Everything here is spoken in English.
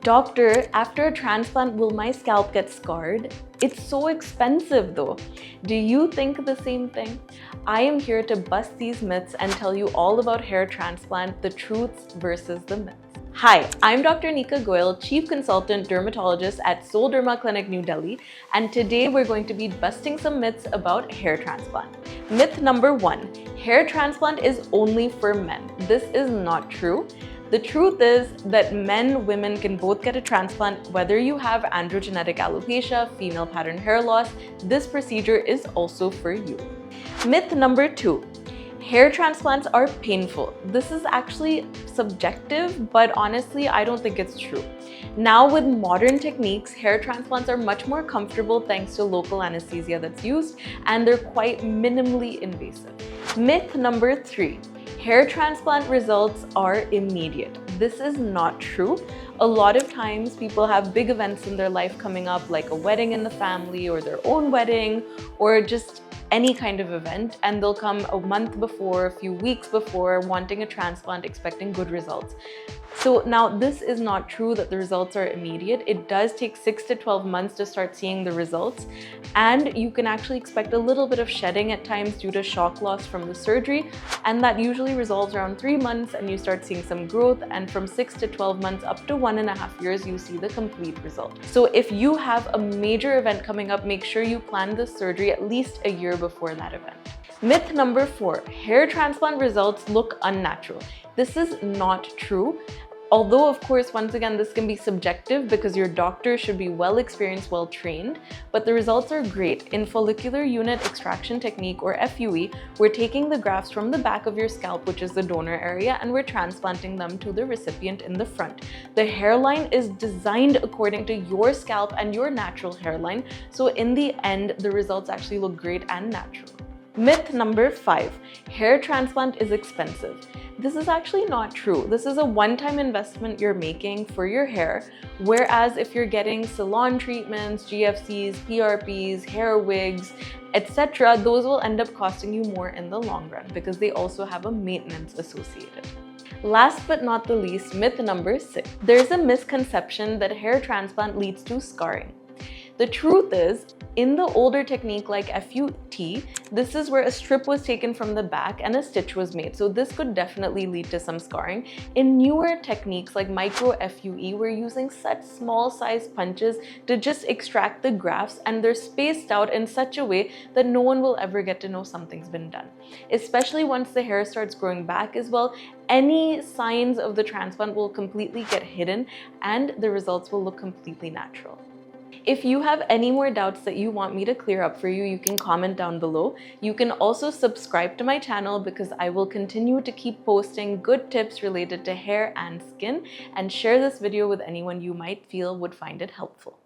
Doctor, after a transplant, will my scalp get scarred? It's so expensive though. Do you think the same thing? I am here to bust these myths and tell you all about hair transplant, the truths versus the myths. Hi, I'm Dr. Nika Goyal, Chief Consultant Dermatologist at Soul Derma Clinic, New Delhi, and today we're going to be busting some myths about hair transplant. Myth number 1, hair transplant is only for men. This is not true. The truth is that men, women can both get a transplant whether you have androgenetic alopecia, female pattern hair loss. This procedure is also for you. Myth number 2, hair transplants are painful. This is actually subjective, but honestly, I don't think it's true. Now with modern techniques, hair transplants are much more comfortable thanks to local anesthesia that's used, and they're quite minimally invasive. Myth number 3, hair transplant results are immediate. This is not true. A lot of times people have big events in their life coming up, like a wedding in the family or their own wedding, or just any kind of event, and they'll come a month before, a few weeks before, wanting a transplant, expecting good results. So now this is not true that the results are immediate. It does take 6 to 12 months to start seeing the results, and you can actually expect a little bit of shedding at times due to shock loss from the surgery, and that usually resolves around 3 months and you start seeing some growth, and from 6 to 12 months up to 1.5 years you see the complete result. So if you have a major event coming up, make sure you plan the surgery at least a year before that event. Myth number 4, hair transplant results look unnatural. This is not true. Although, of course, once again, this can be subjective because your doctor should be well experienced, well trained, but the results are great. In follicular unit extraction technique, or FUE, we're taking the grafts from the back of your scalp, which is the donor area, and we're transplanting them to the recipient in the front. The hairline is designed according to your scalp and your natural hairline, so in the end, the results actually look great and natural. Myth number 5, hair transplant is expensive. This is actually not true. This is a one-time investment you're making for your hair, whereas if you're getting salon treatments, GFCs, PRPs, hair wigs, etc., those will end up costing you more in the long run because they also have a maintenance associated. Last but not the least, myth number 6. There's a misconception that hair transplant leads to scarring. The truth is, in the older technique like FUT, this is where a strip was taken from the back and a stitch was made. So this could definitely lead to some scarring. In newer techniques like micro FUE, we're using such small size punches to just extract the grafts, and they're spaced out in such a way that no one will ever get to know something's been done. Especially once the hair starts growing back as well, any signs of the transplant will completely get hidden and the results will look completely natural. If you have any more doubts that you want me to clear up for you, you can comment down below. You can also subscribe to my channel because I will continue to keep posting good tips related to hair and skin, and share this video with anyone you might feel would find it helpful.